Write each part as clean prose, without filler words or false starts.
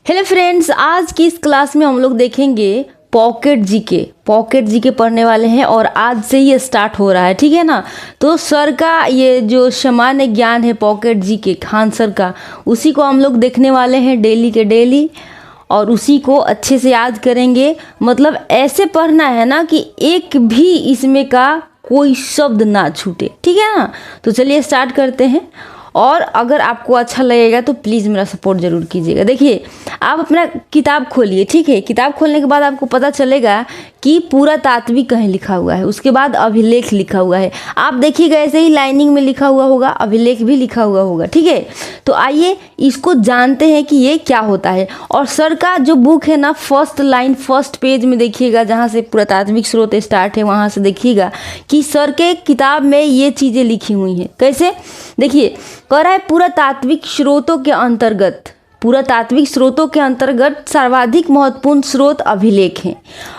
Hello friends, आज की इस क्लास में हम लोग देखेंगे पॉकेट जीके पढ़ने वाले हैं और आज से ही स्टार्ट हो रहा है। ठीक है ना। तो सर का ये जो सामान्य ज्ञान है पॉकेट जीके खान सर का, उसी को हम लोग देखने वाले हैं डेली के डेली और उसी को अच्छे से याद करेंगे। मतलब ऐसे पढ़ना है ना कि एक भी इसमें का कोई शब्द ना छूटे। ठीक है ना। तो चलिए स्टार्ट करते हैं और अगर आपको अच्छा लगेगा तो प्लीज़ मेरा सपोर्ट ज़रूर कीजिएगा। देखिए, आप अपना किताब खोलिए। ठीक है। किताब खोलने के बाद आपको पता चलेगा कि पूरा तात्विक कहीं लिखा हुआ है, उसके बाद अभिलेख लिखा हुआ है। आप देखिएगा ऐसे ही लाइनिंग में लिखा हुआ होगा, अभिलेख भी लिखा हुआ होगा। ठीक है। तो आइए इसको जानते हैं कि ये क्या होता है। और सर का जो बुक है ना, फर्स्ट लाइन फर्स्ट पेज में देखिएगा, जहाँ से पूरा तात्विक स्रोत स्टार्ट है वहाँ से देखिएगा कि सर के किताब में ये चीज़ें लिखी हुई हैं। कैसे? देखिए, कह रहा है पूरा तात्विक स्रोतों के अंतर्गत, पूरा तात्विक स्रोतों के अंतर्गत सर्वाधिक महत्वपूर्ण स्रोत अभिलेख हैं।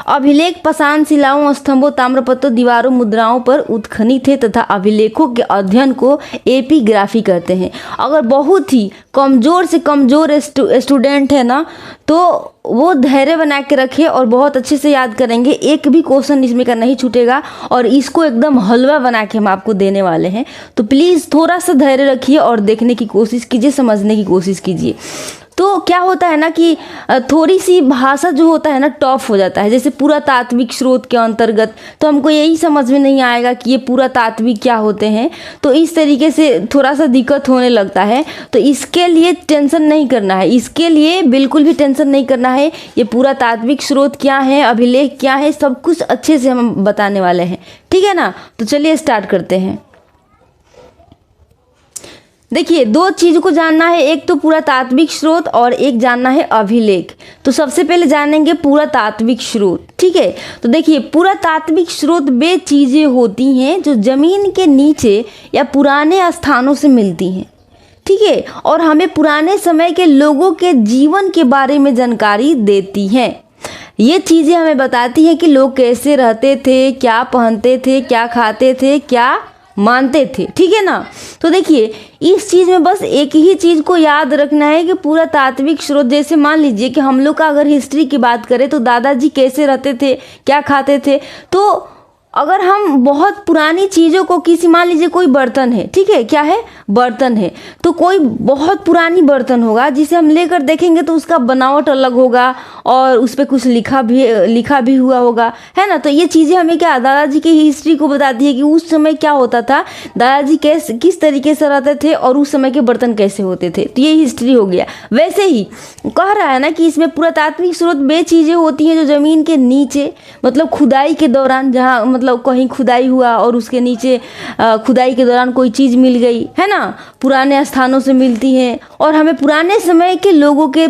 अभिलेख पाषाण शिलाओं, स्तंभों, ताम्रपत्रों, दीवारों, मुद्राओं पर उत्खनित है तथा अभिलेखों के अध्ययन को एपिग्राफी कहते हैं। अगर बहुत ही कमज़ोर से कमज़ोर स्टूडेंट है ना, तो वो धैर्य बना के रखे और बहुत अच्छे से याद करेंगे। एक भी क्वेश्चन इसमें का नहीं छूटेगा और इसको एकदम हलवा बना के हम आपको देने वाले हैं। तो प्लीज़ थोड़ा सा धैर्य रखिए और देखने की कोशिश कीजिए, समझने की कोशिश कीजिए। तो क्या होता है ना कि थोड़ी सी भाषा जो होता है ना टफ हो जाता है। जैसे पूरा तात्विक स्रोत के अंतर्गत, तो हमको यही समझ में नहीं आएगा कि ये पूरा तात्विक क्या होते हैं। तो इस तरीके से थोड़ा सा दिक्कत होने लगता है। तो इसके लिए टेंशन नहीं करना है, इसके लिए बिल्कुल भी टेंशन नहीं करना है। ये पूरा तात्विक स्रोत क्या है, अभिलेख क्या है, सब कुछ अच्छे से हम बताने वाले हैं। ठीक है ना। तो चलिए स्टार्ट करते हैं। देखिए, दो चीज़ को जानना है, एक तो पूरा तात्विक स्रोत और एक जानना है अभिलेख। तो सबसे पहले जानेंगे पूरा तात्विक स्रोत। ठीक है। तो देखिए, पूरा तात्विक स्रोत वे चीज़ें होती हैं जो ज़मीन के नीचे या पुराने स्थानों से मिलती हैं। ठीक है। और हमें पुराने समय के लोगों के जीवन के बारे में जानकारी देती हैं। ये चीज़ें हमें बताती हैं कि लोग कैसे रहते थे, क्या पहनते थे, क्या खाते थे, क्या मानते थे। ठीक है ना। तो देखिए, इस चीज़ में बस एक ही चीज़ को याद रखना है कि पूरा तात्विक स्रोत, जैसे मान लीजिए कि हम लोग का अगर हिस्ट्री की बात करें तो दादाजी कैसे रहते थे, क्या खाते थे। तो अगर हम बहुत पुरानी चीज़ों को, किसी मान लीजिए कोई बर्तन है, ठीक है, क्या है, बर्तन है, तो कोई बहुत पुरानी बर्तन होगा जिसे हम लेकर देखेंगे तो उसका बनावट अलग होगा और उस पर कुछ लिखा भी हुआ होगा, है ना। तो ये चीज़ें हमें क्या दादाजी की हिस्ट्री को बताती है कि उस समय क्या होता था, दादाजी किस तरीके से रहते थे और उस समय के बर्तन कैसे होते थे। तो ये हिस्ट्री हो गया। वैसे ही कह रहा है ना कि इसमें पुरातात्विक स्रोत वे चीज़ें होती हैं जो ज़मीन के नीचे, मतलब खुदाई के दौरान, जहाँ मतलब कहीं खुदाई हुआ और उसके नीचे खुदाई के दौरान कोई चीज़ मिल गई, है ना, पुराने स्थानों से मिलती हैं। और हमें पुराने समय के लोगों के,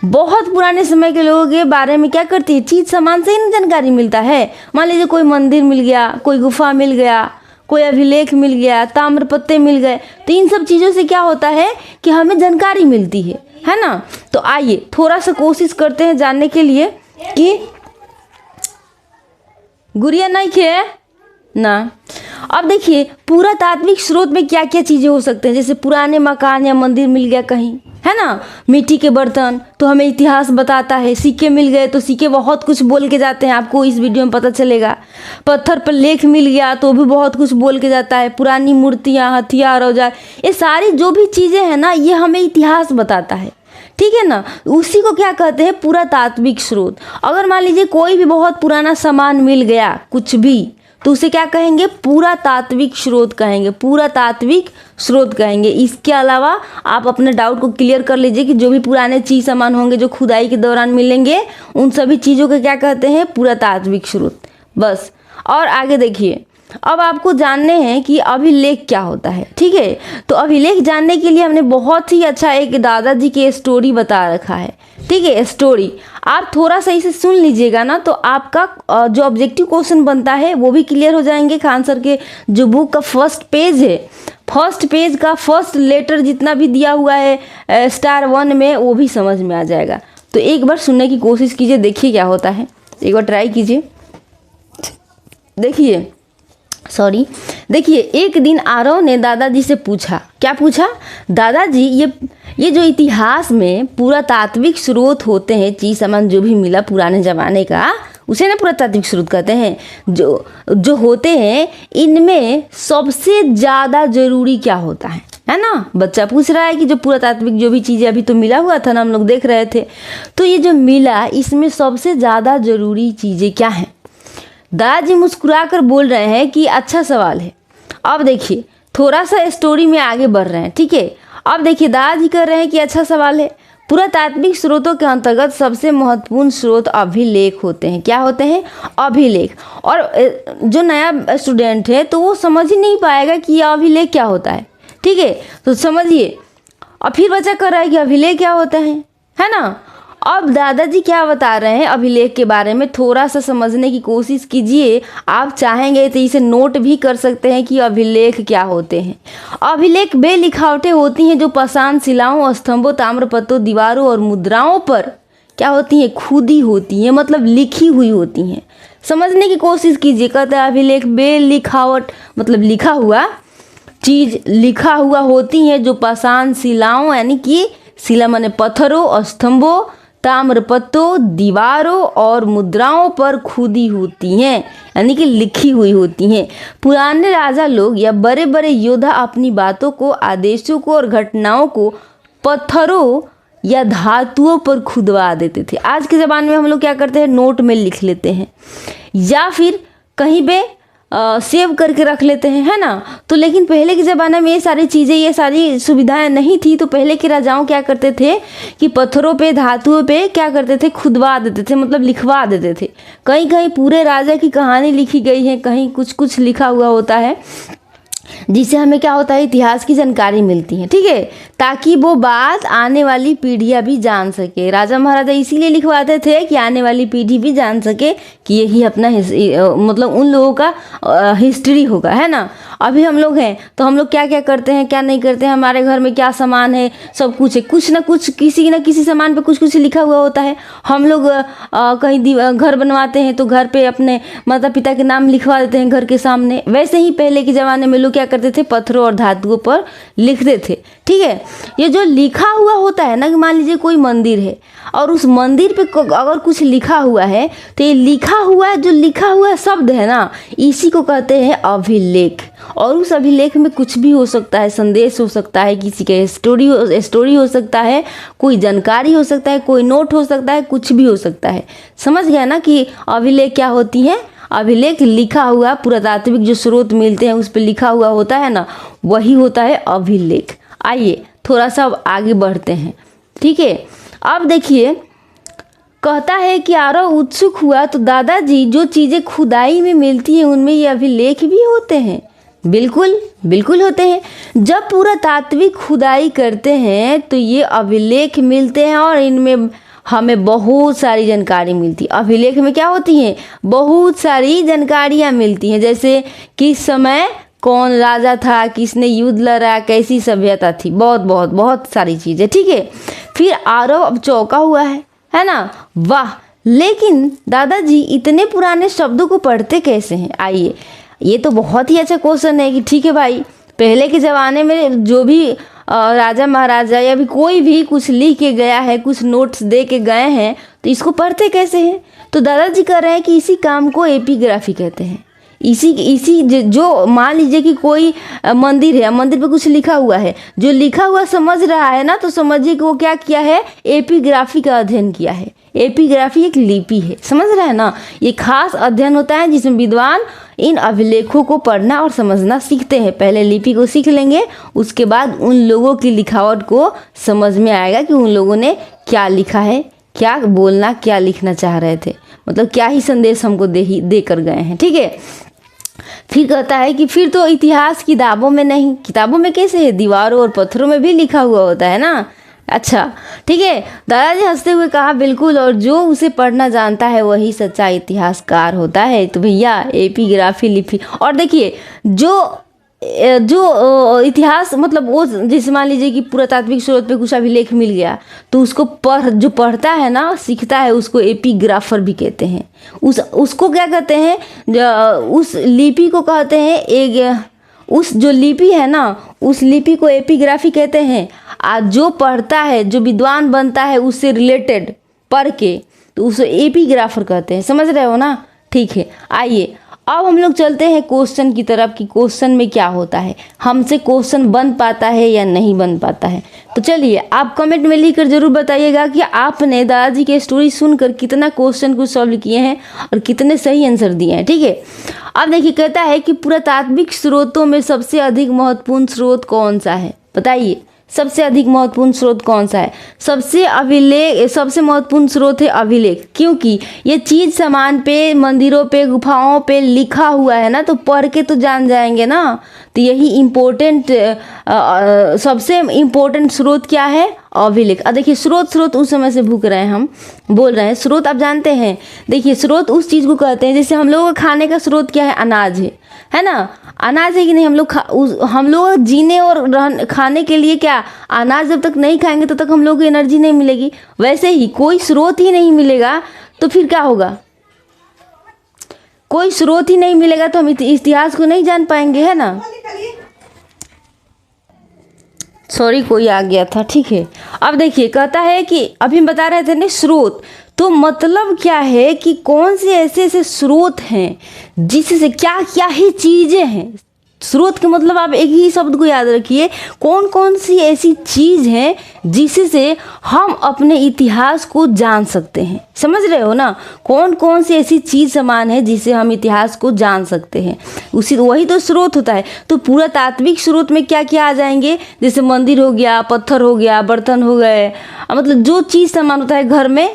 बहुत पुराने समय के लोगों के बारे में क्या करती है, चीज़ सामान से ही ना जानकारी मिलता है। मान लीजिए कोई मंदिर मिल गया, कोई गुफा मिल गया, कोई अभिलेख मिल गया, ताम्रपत्रे मिल गए। तो इन सब चीज़ों से क्या होता है कि हमें जानकारी मिलती है ना। तो आइए थोड़ा सा कोशिश करते हैं जानने के लिए कि गुड़िया नहीं खे ना। अब देखिए, पूरा तात्विक स्रोत में क्या क्या चीज़ें हो सकते हैं। जैसे पुराने मकान या मंदिर मिल गया कहीं, है ना, मिट्टी के बर्तन तो हमें इतिहास बताता है, सिक्के मिल गए तो सिक्के बहुत कुछ बोल के जाते हैं, आपको इस वीडियो में पता चलेगा। पत्थर पर लेख मिल गया तो भी बहुत कुछ बोल के जाता है। पुरानी मूर्तियाँ, हथियार, औजार, ये सारी जो भी चीज़ें हैं ना, ये हमें इतिहास बताता है। ठीक है ना। उसी को क्या कहते हैं, पूरा तात्विक स्रोत। अगर मान लीजिए कोई भी बहुत पुराना सामान मिल गया, कुछ भी, तो उसे क्या कहेंगे, पूरा तात्विक स्रोत कहेंगे, पूरा तात्विक स्रोत कहेंगे। इसके अलावा आप अपने डाउट को क्लियर कर लीजिए कि जो भी पुराने चीज़ सामान होंगे जो खुदाई के दौरान मिलेंगे, उन सभी चीज़ों को क्या कहते हैं, पूरा तात्विक स्रोत। बस। और आगे देखिए, अब आपको जानने हैं कि अभिलेख क्या होता है। ठीक है। तो अभिलेख जानने के लिए हमने बहुत ही अच्छा एक दादाजी की स्टोरी बता रखा है। ठीक है। स्टोरी आप थोड़ा सा इसे सुन लीजिएगा ना, तो आपका जो ऑब्जेक्टिव क्वेश्चन बनता है वो भी क्लियर हो जाएंगे। खान सर के जो बुक का फर्स्ट पेज है, फर्स्ट पेज का फर्स्ट लेटर जितना भी दिया हुआ है स्टार 1 में, वो भी समझ में आ जाएगा। तो एक बार सुनने की कोशिश कीजिए, देखिए क्या होता है, एक बार ट्राई कीजिए। देखिए, देखिए, एक दिन आरव ने दादाजी से पूछा, क्या पूछा? दादाजी, ये जो इतिहास में पुरातात्विक स्रोत होते हैं, चीज सामान जो भी मिला पुराने जमाने का, उसे ना पुरातात्विक स्रोत कहते हैं, जो होते हैं, इनमें सबसे ज़्यादा जरूरी क्या होता है ना? बच्चा पूछ रहा है कि जो पुरातात्विक जो भी चीज़ें अभी तो मिला हुआ था ना, हम लोग देख रहे थे, तो ये जो मिला, इसमें सबसे ज़्यादा जरूरी चीज़ें क्या हैं? दादाजी मुस्कुराकर बोल रहे हैं कि अच्छा सवाल है। अब देखिए, थोड़ा सा स्टोरी में आगे बढ़ रहे हैं, ठीक है। अब देखिए, दादाजी कह रहे हैं कि अच्छा सवाल है। पुरातात्विक स्रोतों के अंतर्गत सबसे महत्वपूर्ण स्रोत अभिलेख होते हैं। क्या होते हैं? अभिलेख। और जो नया स्टूडेंट है तो वो समझ ही नहीं पाएगा कि यह अभिलेख क्या होता है, ठीक है। तो समझिए, और फिर बच्चा कर रहा है कि अभिलेख क्या होता है ना। अब दादाजी क्या बता रहे हैं अभिलेख के बारे में, थोड़ा सा समझने की कोशिश कीजिए। आप चाहेंगे तो इसे नोट भी कर सकते हैं कि अभिलेख क्या होते हैं। अभिलेख वे लिखावटें होती हैं जो पाषाण शिलाओं, स्तंभों, ताम्रपत्रों, दीवारों और मुद्राओं पर क्या होती हैं? खुदी होती हैं, मतलब लिखी हुई होती हैं। समझने की कोशिश कीजिए। कहते हैं अभिलेख वे लिखावट, मतलब लिखा हुआ चीज, लिखा हुआ होती हैं जो पाषाण शिलाओं, यानी कि शिला माने पत्थरों, स्तंभों, ताम्रपत्रों, दीवारों और मुद्राओं पर खुदी होती हैं, यानी कि लिखी हुई होती हैं। पुराने राजा लोग या बड़े बड़े योद्धा अपनी बातों को, आदेशों को और घटनाओं को पत्थरों या धातुओं पर खुदवा देते थे। आज के ज़माने में हम लोग क्या करते हैं? नोट में लिख लेते हैं या फिर कहीं पे सेव करके रख लेते हैं, है ना। तो लेकिन पहले के ज़माने में ये सारी चीज़ें, ये सारी सुविधाएं नहीं थी। तो पहले के राजाओं क्या करते थे कि पत्थरों पे, धातुओं पे क्या करते थे? खुदवा देते थे, मतलब लिखवा देते थे। कहीं कहीं पूरे राजा की कहानी लिखी गई है, कहीं कुछ कुछ लिखा हुआ होता है, जिससे हमें क्या होता है? इतिहास की जानकारी मिलती है, ठीक है, ताकि वो बात आने वाली पीढ़ियाँ भी जान सके। राजा महाराजा इसीलिए लिखवाते थे कि आने वाली पीढ़ी भी जान सके कि यही अपना मतलब उन लोगों का हिस्ट्री होगा, है ना। अभी हम लोग हैं तो हम लोग क्या क्या करते हैं, क्या नहीं करते हैं, हमारे घर में क्या सामान है, सब कुछ है, कुछ ना कुछ, किसी न किसी सामान पे कुछ कुछ लिखा हुआ होता है। हम लोग कहीं घर बनवाते हैं तो घर पे अपने माता पिता के नाम लिखवा देते हैं घर के सामने। वैसे ही पहले के ज़माने में लोग क्या करते थे? पत्थरों और धातुओं पर लिखते थे, ठीक है। ये जो लिखा हुआ होता है ना, कि मान लीजिए कोई मंदिर है और उस मंदिर पे अगर कुछ लिखा हुआ है, तो ये लिखा हुआ, जो लिखा हुआ शब्द है ना, इसी को कहते हैं अभिलेख। और उस अभिलेख में कुछ भी हो सकता है, संदेश हो सकता है, किसी के स्टोरी हो सकता है, कोई जानकारी हो सकता है, कोई नोट हो सकता है, कुछ भी हो सकता है। समझ गया ना कि अभिलेख क्या होती है? अभिलेख लिखा हुआ, पुरातात्विक जो स्रोत मिलते हैं उस पर लिखा हुआ होता है ना, वही होता है अभिलेख। आइए थोड़ा सा अब आगे बढ़ते हैं, ठीक है। अब देखिए, कहता है कि आरव उत्सुक हुआ तो दादाजी, जो चीज़ें खुदाई में मिलती हैं उनमें ये अभिलेख भी होते हैं? बिल्कुल बिल्कुल होते हैं। जब पुरातात्विक खुदाई करते हैं तो ये अभिलेख मिलते हैं और इनमें हमें बहुत सारी जानकारी मिलती है। अभिलेख में क्या होती हैं? बहुत सारी जानकारियाँ मिलती हैं, जैसे किस समय कौन राजा था, किसने युद्ध लड़ा, कैसी सभ्यता थी, बहुत बहुत बहुत सारी चीज़ें, ठीक है। फिर आरव अब चौंका हुआ है ना। वाह, लेकिन दादाजी इतने पुराने शब्दों को पढ़ते कैसे हैं? आइए, ये तो बहुत ही अच्छा क्वेश्चन है कि ठीक है भाई, पहले के ज़माने में जो भी राजा महाराजा या भी कोई भी कुछ लिख के गया है, कुछ नोट्स दे के गए हैं, तो इसको पढ़ते कैसे हैं? तो दादाजी कह रहे हैं कि इसी काम को एपिग्राफी कहते हैं। इसी जो मान लीजिए कि कोई मंदिर है, मंदिर पे कुछ लिखा हुआ है, जो लिखा हुआ समझ रहा है ना, तो समझिए कि वो क्या किया है? एपिग्राफी का अध्ययन किया है। एपिग्राफी एक लिपि है, समझ रहे हैं ना। ये खास अध्ययन होता है जिसमें विद्वान इन अभिलेखों को पढ़ना और समझना सीखते हैं। पहले लिपि को सीख लेंगे, उसके बाद उन लोगों की लिखावट को समझ में आएगा कि उन लोगों ने क्या लिखा है, क्या बोलना, क्या लिखना चाह रहे थे, मतलब क्या ही संदेश हमको दे कर गए हैं, ठीक है। फिर कहता है कि फिर तो इतिहास किताबों में नहीं, किताबों में कैसे है? दीवारों और पत्थरों में भी लिखा हुआ होता है ना। अच्छा, ठीक है। दादाजी हंसते हुए कहा, बिल्कुल, और जो उसे पढ़ना जानता है वही सच्चा इतिहासकार होता है। तो भैया एपिग्राफी लिपि, और देखिए जो इतिहास, मतलब वो जैसे मान लीजिए कि पुरातात्विक स्रोत पे कुछ अभिलेख मिल गया, तो उसको जो पढ़ता है ना, सीखता है, उसको एपिग्राफर भी कहते हैं। उसको क्या कहते हैं? उस लिपि को कहते हैं एक उस जो लिपि है ना, उस लिपि को एपिग्राफी कहते हैं। आज जो पढ़ता है, जो विद्वान बनता है उससे रिलेटेड पढ़ के, तो उसे एपिग्राफर कहते हैं। समझ रहे हो ना? ठीक है, आइए अब हम लोग चलते हैं क्वेश्चन की तरफ कि क्वेश्चन में क्या होता है, हमसे क्वेश्चन बन पाता है या नहीं बन पाता है। तो चलिए आप कमेंट में लिखकर जरूर बताइएगा कि आपने दादाजी की स्टोरी सुनकर कितना क्वेश्चन को सॉल्व किए हैं और कितने सही आंसर दिए हैं। ठीक है, अब देखिए कहता है कि पुरातात्विक स्रोतों में सबसे अधिक महत्वपूर्ण स्रोत कौन सा है? बताइए सबसे अधिक महत्वपूर्ण स्रोत कौन सा है? सबसे महत्वपूर्ण स्रोत है अभिलेख, क्योंकि ये चीज सामान पे, मंदिरों पे, गुफाओं पे लिखा हुआ है ना, तो पढ़ के तो जान जाएंगे ना। तो यही इम्पोर्टेंट सबसे इम्पोर्टेंट स्रोत क्या है? अभिलेख। अब देखिए स्रोत उस समय से भूख रहे हैं, हम बोल रहे हैं स्रोत आप जानते हैं। देखिए स्रोत उस चीज़ को कहते हैं, जैसे हम लोगों का खाने का स्रोत क्या है? अनाज है ना? अनाज है कि नहीं? हम लोग जीने और खाने के लिए क्या, अनाज जब तक नहीं खाएंगे तब तक हम लोग को एनर्जी नहीं मिलेगी। वैसे ही कोई स्रोत ही नहीं मिलेगा तो फिर क्या होगा? कोई स्रोत ही नहीं मिलेगा तो हम इतिहास को नहीं जान पाएंगे, है ना? सॉरी कोई आ गया था। ठीक है, अब देखिए कहता है कि अभी हम बता रहे थे ना स्रोत, तो मतलब क्या है कि कौन से ऐसे स्रोत हैं जिससे क्या क्या ही चीजें हैं। स्रोत के मतलब आप एक ही शब्द को याद रखिए, कौन कौन सी ऐसी चीज है जिससे हम अपने इतिहास को जान सकते हैं। समझ रहे हो ना? कौन कौन सी ऐसी चीज सामान है जिससे हम इतिहास को जान सकते हैं, वही तो स्रोत होता है। तो पूरा तात्विक स्रोत में क्या क्या आ जाएंगे? जैसे मंदिर हो गया, पत्थर हो गया, बर्तन हो गए, मतलब जो चीज सामान होता है घर में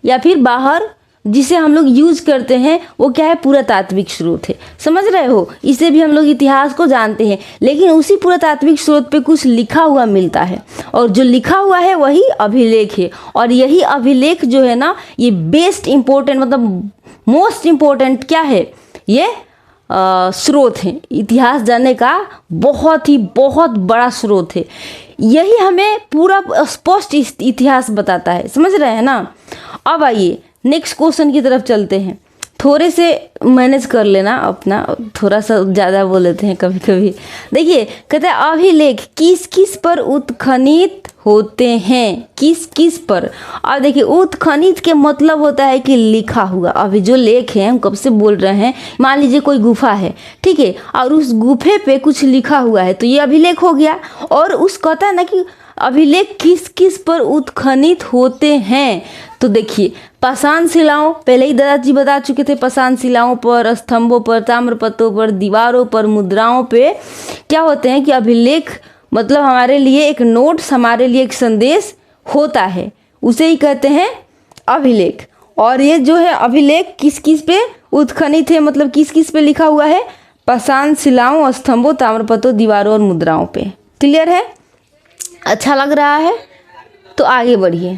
या फिर बाहर जिसे हम लोग यूज करते हैं, वो क्या है? पुरातात्विक स्रोत है। समझ रहे हो? इससे भी हम लोग इतिहास को जानते हैं, लेकिन उसी पुरातात्विक स्रोत पे कुछ लिखा हुआ मिलता है, और जो लिखा हुआ है वही अभिलेख है। और यही अभिलेख जो है ना, ये बेस्ट इम्पोर्टेंट मतलब मोस्ट इम्पोर्टेंट क्या है? ये स्रोत है। इतिहास जानने का बहुत बड़ा स्रोत है। यही हमें पूरा स्पष्ट इतिहास बताता है। समझ रहे हैं ना? अब आइए नेक्स्ट क्वेश्चन की तरफ चलते हैं। थोड़े से मैनेज कर लेना अपना, थोड़ा सा ज़्यादा बोल लेते हैं कभी कभी। देखिए कहते हैं अभिलेख किस किस पर उत्खनित होते हैं? किस किस पर? और देखिए उत्खनित के मतलब होता है कि लिखा हुआ। अभी जो लेख है, हम कब से बोल रहे हैं, मान लीजिए कोई गुफा है, ठीक है, और उस गुफे पे कुछ लिखा हुआ है तो ये अभिलेख हो गया। और उस कहता है ना कि अभिलेख किस किस पर उत्खनित होते हैं, तो देखिए पाषाण शिलाओं, पहले ही दादाजी बता चुके थे, पाषाण शिलाओं पर, स्तंभों पर, ताम्रपत्रों पर, दीवारों पर, मुद्राओं पे क्या होते हैं कि अभिलेख मतलब हमारे लिए एक नोट्स, हमारे लिए एक संदेश होता है, उसे ही कहते हैं अभिलेख। और ये जो है अभिलेख किस किस पे उत्खनित है, मतलब किस किस पे लिखा हुआ है? पाषाण शिलाओं, स्तंभों, ताम्रपत्रों, दीवारों और मुद्राओं पे। क्लियर है? अच्छा लग रहा है? तो आगे बढ़िए।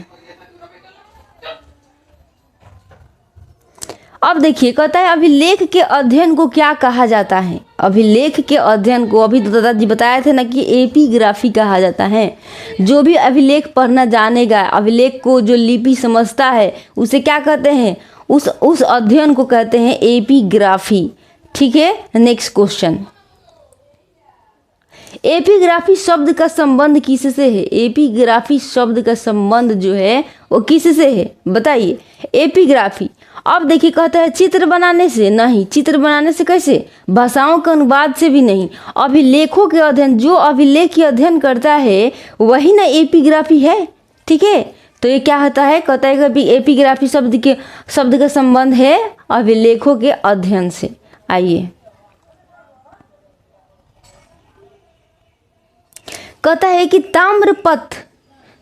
अब देखिए कहता है अभिलेख के अध्ययन को क्या कहा जाता है? अभिलेख के अध्ययन को अभी तो दादाजी बताए थे ना कि एपिग्राफी कहा जाता है। जो भी अभिलेख पढ़ना जानेगा, अभिलेख को जो लिपि समझता है, उसे क्या कहते हैं? उस अध्ययन को कहते हैं एपिग्राफी। ठीक है, नेक्स्ट क्वेश्चन। एपिग्राफी शब्द का संबंध किससे है? एपिग्राफी शब्द का संबंध जो है वो किससे है? बताइए। एपिग्राफी, अब देखिए कहता है चित्र बनाने से नहीं। चित्र बनाने से कैसे? भाषाओं के अनुवाद से भी नहीं। अभिलेखों के अध्ययन, जो अभिलेख के अध्ययन करता है वही ना एपिग्राफी है। ठीक है, तो ये क्या होता है? कहता है कि एपिग्राफी शब्द का संबंध है अभिलेखों के अध्ययन से। आइए कहता है कि ताम्रपत्र,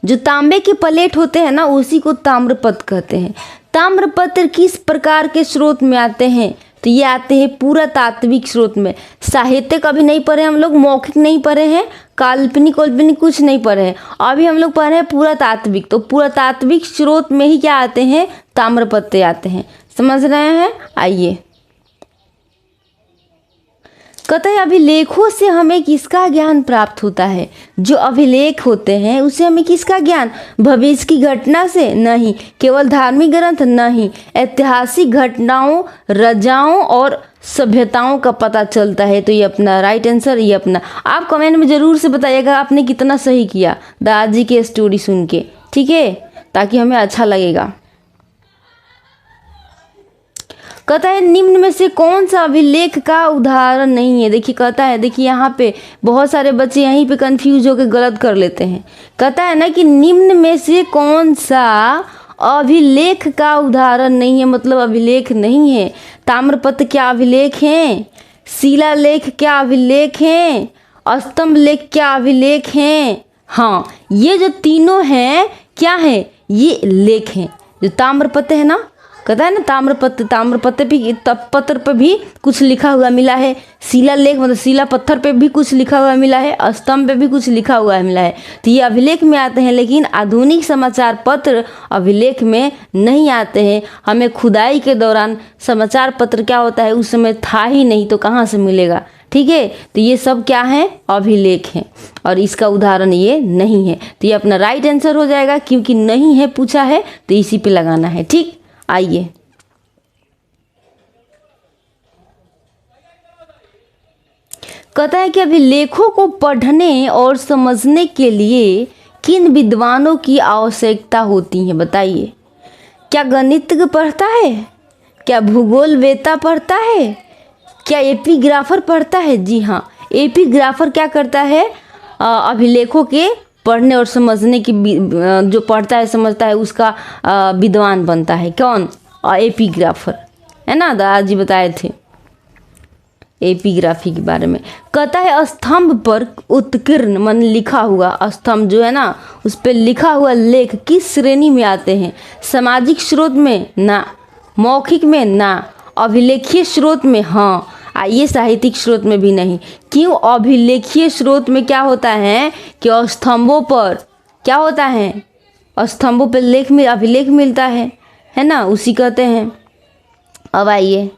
जो तांबे के प्लेट होते हैं ना, उसी को ताम्रपत्र कहते हैं। ताम्रपत्र किस प्रकार के स्रोत में आते हैं? तो ये आते हैं पुरातात्विक स्रोत में। साहित्यिक अभी नहीं पढ़े हम लोग, मौखिक नहीं पढ़े हैं, काल्पनिक कुछ नहीं पढ़े हैं, अभी हम लोग पढ़े हैं पुरातात्विक। तो पुरातात्विक स्रोत में ही क्या आते हैं? ताम्रपत्र आते हैं। समझ रहे हैं? आइए कहता है अभिलेखों से हमें किसका ज्ञान प्राप्त होता है? जो अभिलेख होते हैं उससे हमें किसका ज्ञान? भविष्य की घटना से नहीं, केवल धार्मिक ग्रंथ नहीं, ऐतिहासिक घटनाओं, रजाओं और सभ्यताओं का पता चलता है। तो ये अपना राइट आंसर, ये अपना। आप कमेंट में ज़रूर से बताइएगा आपने कितना सही किया दादाजी की स्टोरी सुन के, ठीक है, ताकि हमें अच्छा लगेगा। कहता है निम्न में से कौन सा अभिलेख का उदाहरण नहीं है। देखिए कहता है, देखिए यहाँ पे बहुत सारे बच्चे यहीं पे कंफ्यूज होकर गलत कर लेते हैं। कहता है ना कि निम्न में से कौन सा अभिलेख का उदाहरण नहीं है, मतलब अभिलेख नहीं है। ताम्रपत्र क्या अभिलेख हैं? शिलालेख क्या अभिलेख हैं? स्तंभ लेख क्या अभिलेख हैं? हाँ, ये जो तीनों हैं क्या है? ये लेख हैं। जो ताम्रपत्र है ना, कहता है ना ताम्रपत्र भी, पत्थर पर भी कुछ लिखा हुआ मिला है। शिलालेख मतलब शिला पत्थर पे भी कुछ लिखा हुआ मिला है, स्तंभ पे भी कुछ लिखा हुआ मिला है। तो ये अभिलेख में आते हैं, लेकिन आधुनिक समाचार पत्र अभिलेख में नहीं आते हैं। हमें खुदाई के दौरान समाचार पत्र क्या होता है उस समय था ही नहीं, तो कहाँ से मिलेगा, ठीक है। तो ये सब क्या है? अभिलेख हैं, और इसका उदाहरण ये नहीं है। तो ये अपना राइट आंसर हो जाएगा, क्योंकि नहीं है पूछा है तो इसी पे लगाना है, ठीक। आइए कहता है कि अभिलेखों को पढ़ने और समझने के लिए किन विद्वानों की आवश्यकता होती है, बताइए। क्या गणितज्ञ पढ़ता है? क्या भूगोल वेत्ता पढ़ता है? क्या एपिग्राफर पढ़ता है? जी हाँ, एपिग्राफर क्या करता है? अभिलेखों के पढ़ने और समझने की, जो पढ़ता है समझता है उसका विद्वान बनता है। कौन? एपिग्राफर, है ना, दादाजी बताए थे एपिग्राफी के बारे में। कहता है स्तंभ पर उत्कीर्ण मन लिखा हुआ, स्तंभ जो है ना उस पर लिखा हुआ लेख किस श्रेणी में आते हैं? सामाजिक स्रोत में ना, मौखिक में ना, अभिलेखीय स्रोत में हाँ, आइए साहित्यिक स्रोत में भी नहीं। क्यों? अभिलेखीय स्रोत में क्या होता है कि स्तंभों पर क्या होता है? स्तंभों पर लेख में अभिलेख मिलता है ना, उसी कहते हैं। अब आइए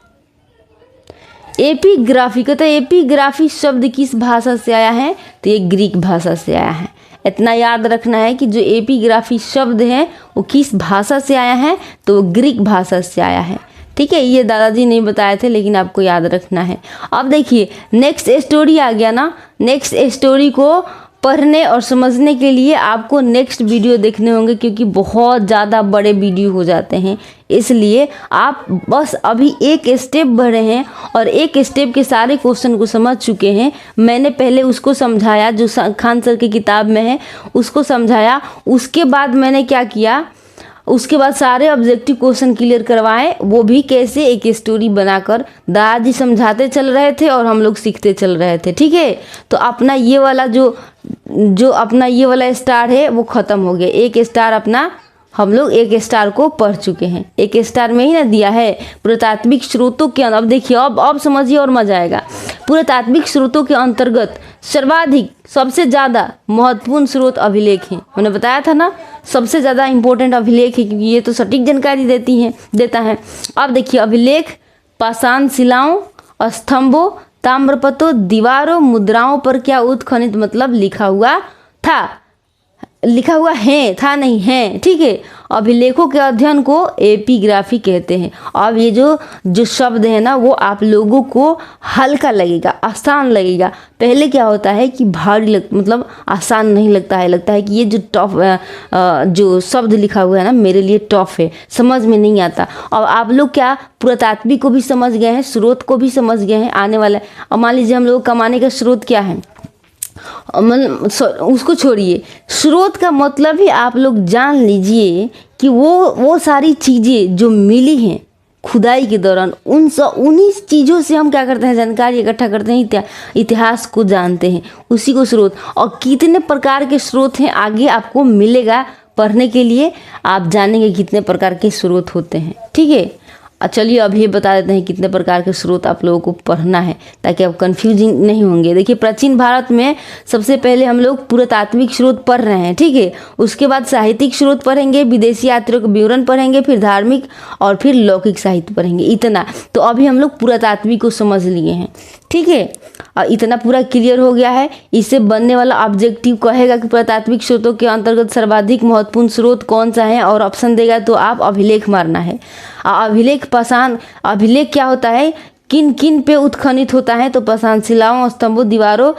एपिग्राफी। कहते हैं एपिग्राफी शब्द किस भाषा से आया है? तो ये ग्रीक भाषा से आया है। इतना याद रखना है कि जो एपिग्राफी शब्द है वो किस भाषा से आया है, तो वो ग्रीक भाषा से आया है, ठीक है। ये दादाजी नहीं बताए थे, लेकिन आपको याद रखना है। अब देखिए नेक्स्ट स्टोरी आ गया ना। नेक्स्ट स्टोरी को पढ़ने और समझने के लिए आपको नेक्स्ट वीडियो देखने होंगे, क्योंकि बहुत ज़्यादा बड़े वीडियो हो जाते हैं। इसलिए आप बस अभी एक स्टेप बढ़े हैं और एक स्टेप के सारे क्वेश्चन को समझ चुके हैं। मैंने पहले उसको समझाया जो खान सर की किताब में है, उसको समझाया। उसके बाद मैंने क्या किया, उसके बाद सारे ऑब्जेक्टिव क्वेश्चन क्लियर करवाए, वो भी कैसे? एक स्टोरी बनाकर दादाजी समझाते चल रहे थे और हम लोग सीखते चल रहे थे, ठीक है। तो अपना ये वाला जो अपना ये वाला स्टार है वो ख़त्म हो गया। एक स्टार अपना हम लोग एक स्टार को पढ़ चुके हैं, एक स्टार में ही ना दिया है। पुरातात्विक स्रोतों के अब देखिए, अब समझिए और मजा आएगा। पुरातात्विक स्रोतों के अंतर्गत सर्वाधिक सबसे ज़्यादा महत्वपूर्ण स्रोत अभिलेख हैं। मैंने बताया था ना, सबसे ज़्यादा इंपॉर्टेंट अभिलेख है, क्योंकि ये तो सटीक जानकारी देता है। अब देखिए अभिलेख पाषाण शिलाओं, स्तंभों, ताम्रपत्रों, दीवारों, मुद्राओं पर क्या उत्खनित मतलब लिखा हुआ है, था नहीं है, ठीक है। अभिलेखों के अध्ययन को एपिग्राफी कहते हैं। अब ये जो शब्द है ना वो आप लोगों को हल्का लगेगा, आसान लगेगा। पहले क्या होता है कि भारी मतलब आसान नहीं लगता है कि ये जो टफ जो शब्द लिखा हुआ है ना मेरे लिए टफ है, समझ में नहीं आता। और आप लोग क्या पुरातात्विक को भी समझ गए हैं, स्रोत को भी समझ गए हैं आने वाला। अब मान लीजिए हम लोग कमाने का स्रोत क्या है, उसको छोड़िए, स्रोत का मतलब ही आप लोग जान लीजिए कि वो सारी चीज़ें जो मिली हैं खुदाई के दौरान, उन्हीं चीज़ों से हम क्या करते हैं, जानकारी इकट्ठा करते हैं, इतिहास को जानते हैं, उसी को स्रोत। और कितने प्रकार के स्रोत हैं आगे आपको मिलेगा पढ़ने के लिए, आप जानेंगे कितने प्रकार के स्रोत होते हैं, ठीक है। चलिए अब ये बता देते हैं कितने प्रकार के स्रोत आप लोगों को पढ़ना है, ताकि आप कंफ्यूजिंग नहीं होंगे। देखिए प्राचीन भारत में सबसे पहले हम लोग पुरातात्विक स्रोत पढ़ रहे हैं, ठीक है। उसके बाद साहित्यिक स्रोत पढ़ेंगे, विदेशी यात्रियों के विवरण पढ़ेंगे, फिर धार्मिक और फिर लौकिक साहित्य पढ़ेंगे। इतना तो अभी हम लोग पुरातात्विक को समझ लिए हैं, ठीक है। और इतना पूरा क्लियर हो गया है। इससे बनने वाला ऑब्जेक्टिव कहेगा कि पुरातात्विक स्रोतों के अंतर्गत सर्वाधिक महत्वपूर्ण स्रोत कौन सा है, और ऑप्शन देगा तो आप अभिलेख मारना है। अभिलेख पाषाण, अभिलेख क्या होता है किन किन पे उत्खनित होता है, तो पाषाण शिलाओं, स्तंभों, दीवारों,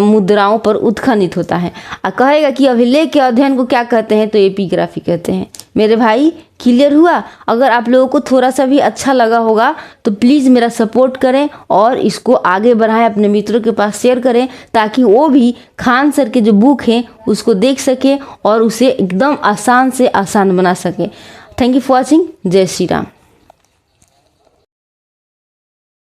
मुद्राओं पर उत्खनित होता है। कहेगा कि अभिलेख के अध्ययन को क्या कहते हैं, तो एपिग्राफी कहते हैं। मेरे भाई क्लियर हुआ? अगर आप लोगों को थोड़ा सा भी अच्छा लगा होगा तो प्लीज़ मेरा सपोर्ट करें और इसको आगे बढ़ाएं, अपने मित्रों के पास शेयर करें, ताकि वो भी खान सर के जो बुक हैं उसको देख सके और उसे एकदम आसान से आसान बना सके। Thank you for watching. जय श्री राम।